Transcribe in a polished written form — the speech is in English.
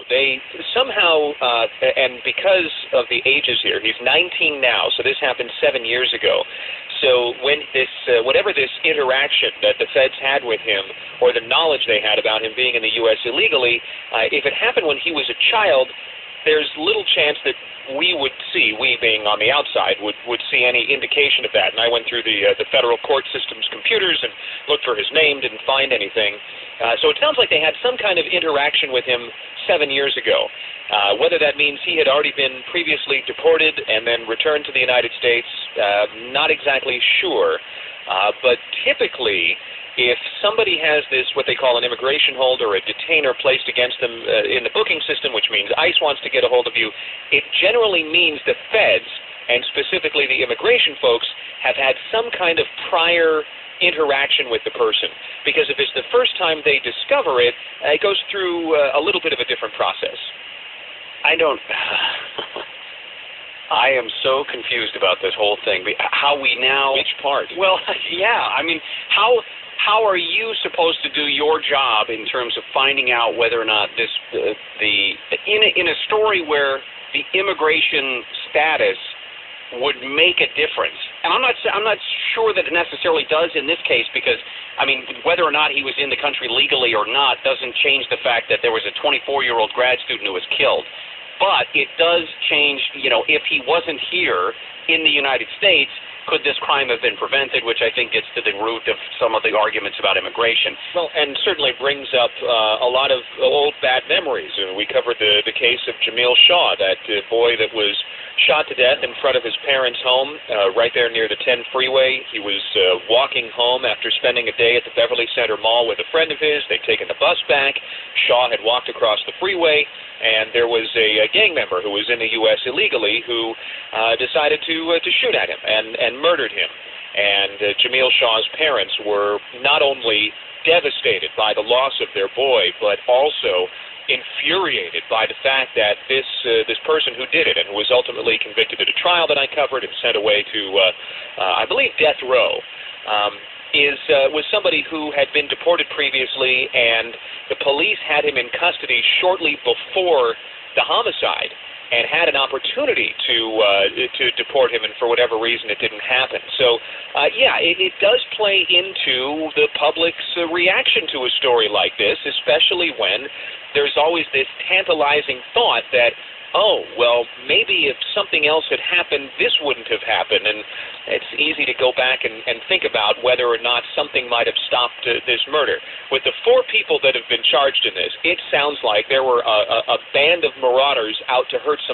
They somehow, and because of the ages here, he's 19 now, so this happened 7 years ago. So when this, whatever this interaction that the feds had with him, or the knowledge they had about him being in the U.S. illegally, if it happened when he was a child, there's little chance that we would see, we being on the outside, would see any indication of that. And I went through the federal court system's computers and looked for his name, didn't find anything. So it sounds like they had some kind of interaction with him 7 years ago. Whether that means he had already been previously deported and then returned to the United States, not exactly sure. But typically, if somebody has this, what they call an immigration hold or a detainer placed against them in the booking system, which means ICE wants to get a hold of you, it generally means the feds, and specifically the immigration folks, have had some kind of prior interaction with the person. Because if it's the first time they discover it, it goes through a little bit of a different process. I am so confused about this whole thing. How we now... Which part? Well, yeah. I mean, how are you supposed to do your job in terms of finding out whether or not this in a story where the immigration status would make a difference? And I'm not sure that it necessarily does in this case, because I mean, whether or not he was in the country legally or not doesn't change the fact that there was a 24-year-old grad student who was killed. But it does change, you know, if he wasn't here in the United States, could this crime have been prevented, which I think gets to the root of some of the arguments about immigration. Well, and certainly brings up a lot of old bad memories. We covered the case of Jamil Shaw, that boy that was shot to death in front of his parents' home right there near the 10 freeway. He was walking home after spending a day at the Beverly Center Mall with a friend of his. They'd taken the bus back. Shaw had walked across the freeway, and there was a gang member who was in the U.S. illegally who decided to shoot at him and murdered him. And Jamil Shaw's parents were not only devastated by the loss of their boy, but also infuriated by the fact that this person who did it, and who was ultimately convicted at a trial that I covered and sent away to, I believe, death row, was somebody who had been deported previously, and the police had him in custody shortly before the homicide, and had an opportunity to deport him, and for whatever reason it didn't happen. So, yeah, it does play into the public's reaction to a story like this, especially when there's always this tantalizing thought that, oh, well, maybe if something else had happened, this wouldn't have happened. And it's easy to go back and think about whether or not something might have stopped this murder. With the 4 people that have been charged in this, it sounds like there were a band of marauders out to hurt some